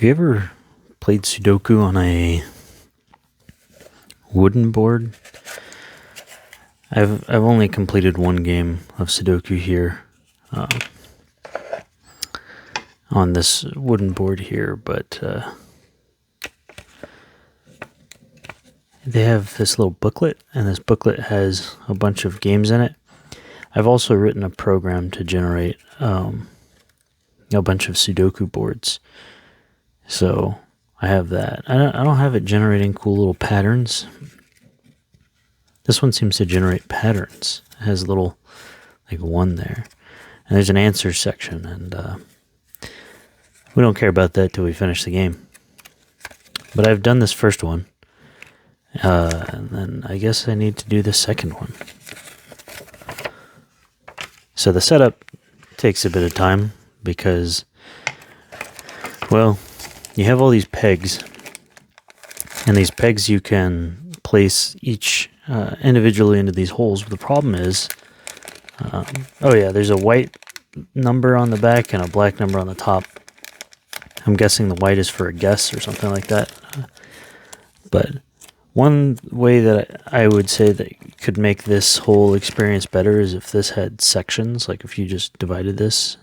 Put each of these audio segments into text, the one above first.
you ever played Sudoku on a wooden board? I've only completed one game of Sudoku here on this wooden board here, but they have this little booklet, and this booklet has a bunch of games in it. I've also written a program to generate a bunch of Sudoku boards. So I have that. I don't have it generating cool little patterns. This one seems to generate patterns. It has a little, like, one there. And there's an answer section, and we don't care about that till we finish the game. But I've done this first one. And then I guess I need to do the second one. So the setup takes a bit of time because, well, you have all these pegs, and these pegs you can place each individually into these holes. But the problem is, there's a white number on the back and a black number on the top. I'm guessing the white is for a guess or something like that. But one way that I would say that could make this whole experience better is if this had sections, like if you just divided this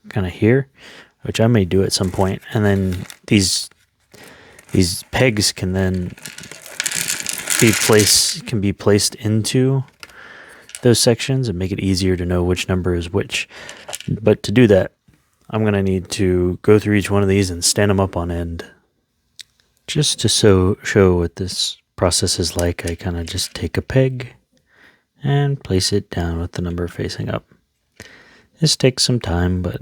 kind of here, which I may do at some point, and then these pegs can then be placed into those sections and make it easier to know which number is which. But to do that, I'm going to need to go through each one of these and stand them up on end. Just to show what this process is like, I kind of just take a peg and place it down with the number facing up. This takes some time, but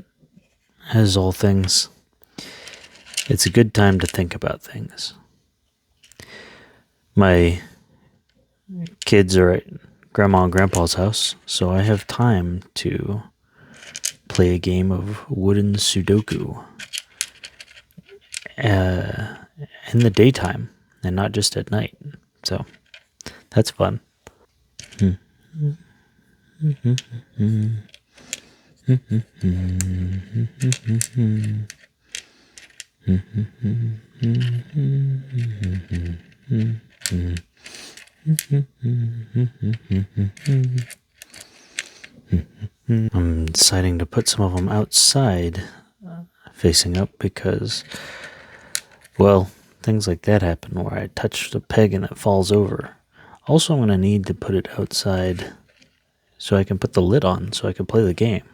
as all things, it's a good time to think about things. My kids are at Grandma and Grandpa's house, so I have time to play a game of wooden Sudoku in the daytime and not just at night. So that's fun. I'm deciding to put some of them outside facing up because, well, things like that happen where I touch the peg and it falls over. Also, I'm going to need to put it outside so I can put the lid on so I can play the game.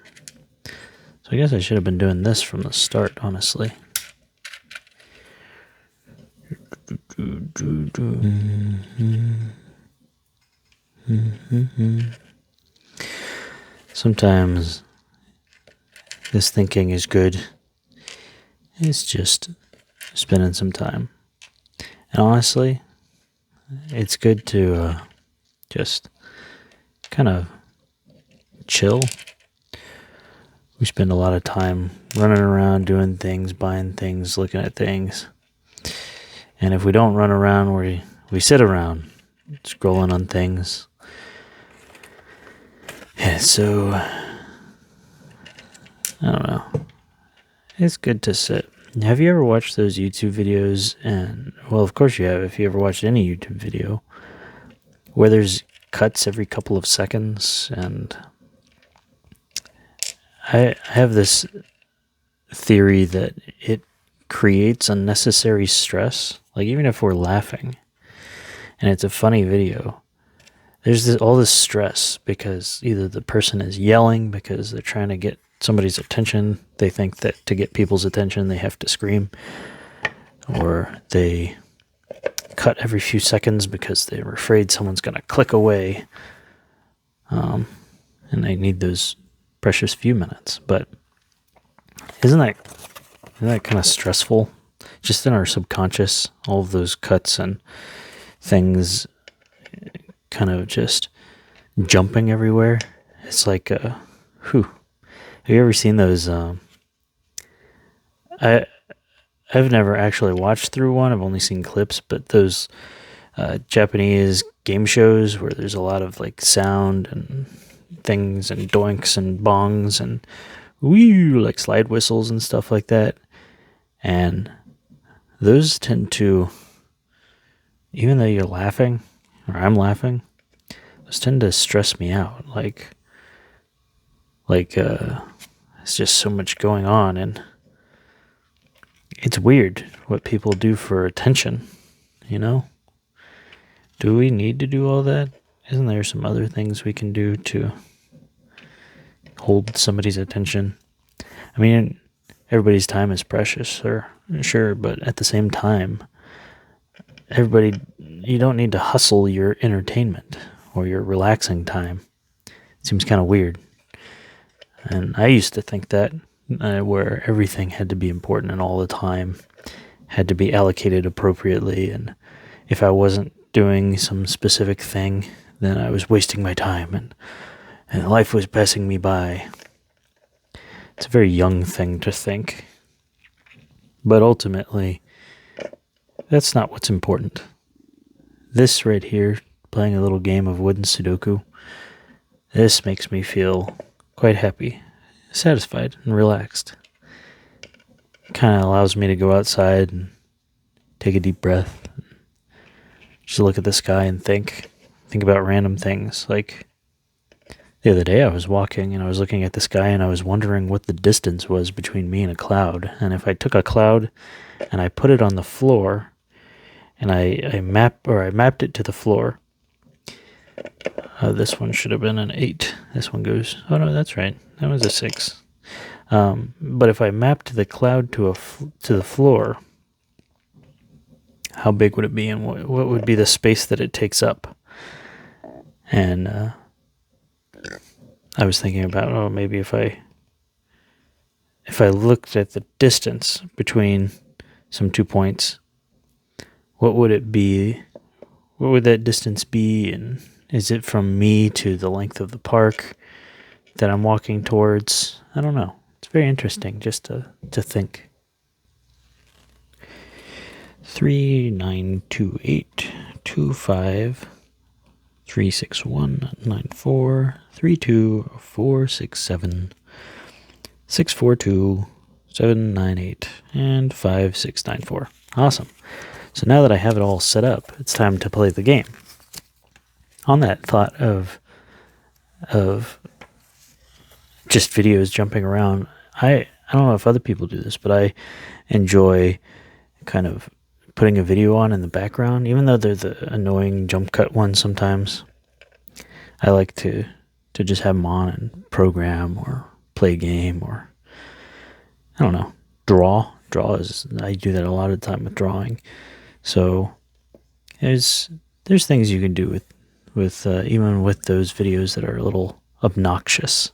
So I guess I should have been doing this from the start, honestly. Sometimes this thinking is good. It's just spending some time. And honestly, it's good to just kind of chill. We spend a lot of time running around, doing things, buying things, looking at things. And if we don't run around, we sit around, scrolling on things. Yeah, so, I don't know. It's good to sit. Have you ever watched those YouTube videos? And, well, of course you have, if you ever watched any YouTube video, where there's cuts every couple of seconds. And I have this theory that it creates unnecessary stress. Like, even if we're laughing and it's a funny video, there's all this stress because either the person is yelling because they're trying to get somebody's attention. They think that to get people's attention, they have to scream, or they cut every few seconds because they're afraid someone's going to click away. And they need those precious few minutes. But isn't that kind of stressful? Just in our subconscious, all of those cuts and things kind of just jumping everywhere. It's like, Have you ever seen those? I've never actually watched through one. I've only seen clips, but those Japanese game shows where there's a lot of like sound and things and doinks and bongs and woo, like slide whistles and stuff like that. And those tend to, even though you're laughing, or I'm laughing, those tend to stress me out. It's just so much going on, and it's weird what people do for attention, you know? Do we need to do all that? Isn't there some other things we can do to hold somebody's attention? I mean, everybody's time is precious, sure, but at the same time, you don't need to hustle your entertainment or your relaxing time. It seems kind of weird. And I used to think that, where everything had to be important and all the time had to be allocated appropriately, and if I wasn't doing some specific thing, then I was wasting my time, and life was passing me by. It's a very young thing to think. But ultimately, that's not what's important. This right here, playing a little game of wooden Sudoku, this makes me feel quite happy, satisfied, and relaxed. It kind of allows me to go outside and take a deep breath, just look at the sky and think about random things. Like the other day I was walking and I was looking at the sky and I was wondering what the distance was between me and a cloud. And if I took a cloud and I put it on the floor and I mapped it to the floor. This one should have been an 8. This one goes, oh no, that's right. That was a 6. But if I mapped the cloud to the floor, how big would it be, and what would be the space that it takes up? And I was thinking about, maybe if I looked at the distance between some 2 points, what would it be? What would that distance be? And is it from me to the length of the park that I'm walking towards? I don't know. It's very interesting just to think. 3928253619443246764279 and 5694. Awesome. So now that I have it all set up, it's time to play the game. On that thought of just videos jumping around, I don't know if other people do this, but I enjoy kind of putting a video on in the background, even though they're the annoying jump cut ones sometimes. I like to just have them on and program or play a game, or I don't know, draw. I do that a lot of the time with drawing. So there's things you can do with even with those videos that are a little obnoxious.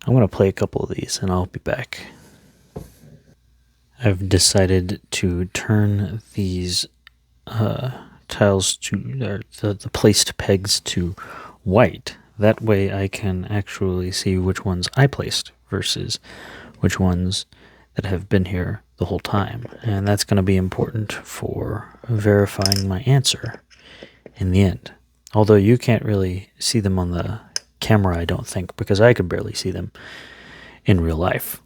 I'm going to play a couple of these and I'll be back. I've decided to turn these tiles to the placed pegs to white. That way I can actually see which ones I placed versus which ones that have been here the whole time. And that's going to be important for verifying my answer in the end. Although you can't really see them on the camera, I don't think, because I could barely see them in real life.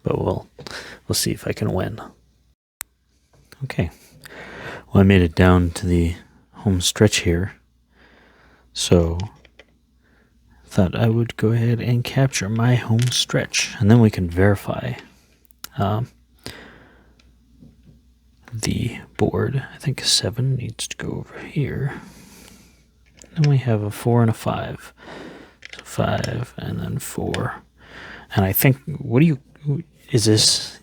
But we'll see if I can win. Okay. Well, I made it down to the home stretch here. So thought I would go ahead and capture my home stretch, and then we can verify the board. I think 7 needs to go over here. Then we have a 4 and a 5. So 5 and then 4. And I think, is this?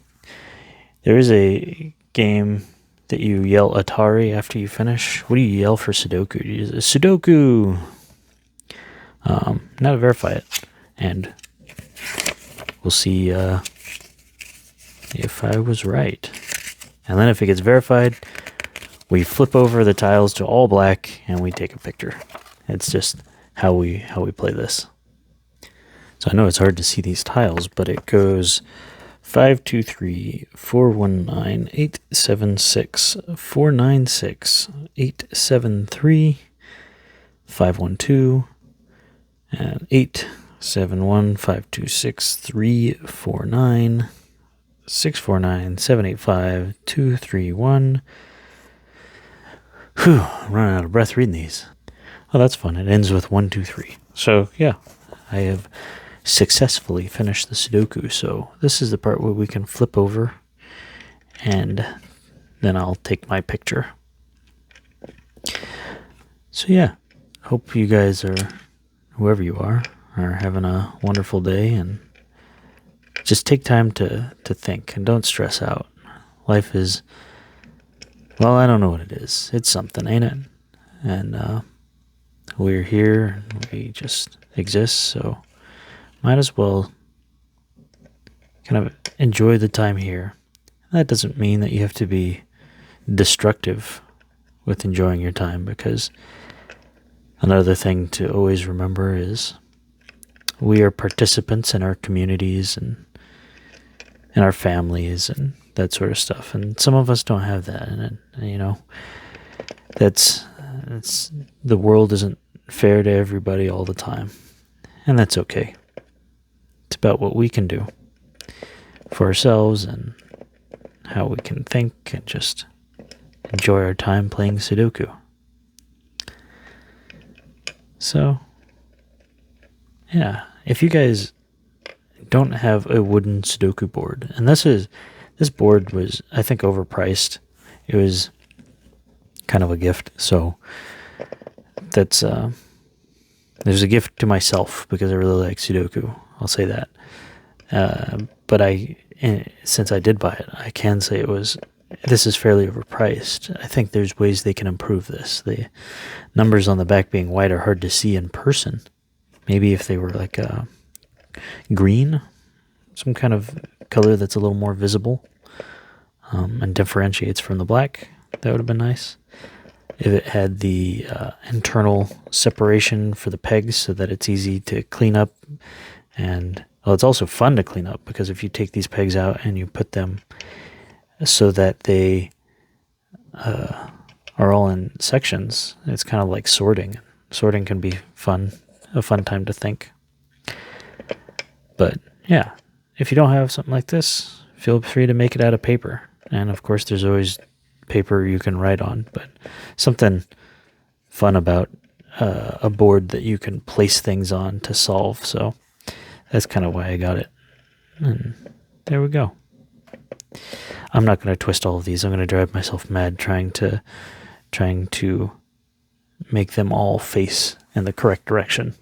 There is a game that you yell Atari after you finish. What do you yell for Sudoku? Do you use Sudoku? Now to verify it, and we'll see if I was right. And then if it gets verified, we flip over the tiles to all black and we take a picture. It's just how we play this. So I know it's hard to see these tiles, but it goes 5, 2, 3, 4, 1, 9, 8, 7, 6, 4, 9, 6, 8, 7, 3, 5, 1, 2, and 8, 7, 1, 5, 2, 6, 3, 4, 9, 649 785 231. Whew, I'm running out of breath reading these. Oh, that's fun. It ends with 1, 2, 3. So, yeah, I have successfully finished the Sudoku. So, this is the part where we can flip over and then I'll take my picture. So, yeah, hope you guys are, whoever you are having a wonderful day, and just take time to think and don't stress out. Life is, well, I don't know what it is. It's something, ain't it? And we're here, we just exist, so might as well kind of enjoy the time here. That doesn't mean that you have to be destructive with enjoying your time, because another thing to always remember is we are participants in our communities and in our families and that sort of stuff. And some of us don't have that. And you know, it's the world isn't fair to everybody all the time. And that's okay. It's about what we can do for ourselves and how we can think and just enjoy our time playing Sudoku. So, yeah, if you guys don't have a wooden Sudoku board, and this board was, I think, overpriced. It was kind of a gift, so that's there's a gift to myself because I really like Sudoku. I'll say that. But since I did buy it, I can say this is fairly overpriced. I think there's ways they can improve this. The numbers on the back being white are hard to see in person. Maybe if they were like green, some kind of color that's a little more visible and differentiates from the black, that would have been nice. If it had the internal separation for the pegs so that it's easy to clean up, and well, it's also fun to clean up, because if you take these pegs out and you put them so that they are all in sections, it's kind of like sorting. Sorting can be fun, a fun time to think. But yeah, if you don't have something like this, feel free to make it out of paper. And of course, there's always paper you can write on, but something fun about a board that you can place things on to solve. So that's kind of why I got it. And there we go. I'm not going to twist all of these. I'm going to drive myself mad trying to make them all face in the correct direction.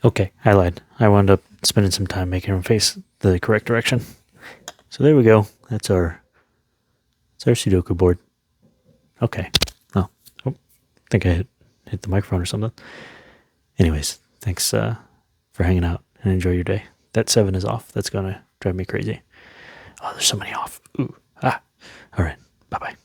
Okay, I lied. I wound up spending some time making them face the correct direction. So there we go. That's our Sudoku board. Okay. Oh, I think I hit the microphone or something. Anyways, thanks for hanging out and enjoy your day. That 7 is off. That's going to drive me crazy. Oh, there's so many off. Ooh. All right. Bye-bye.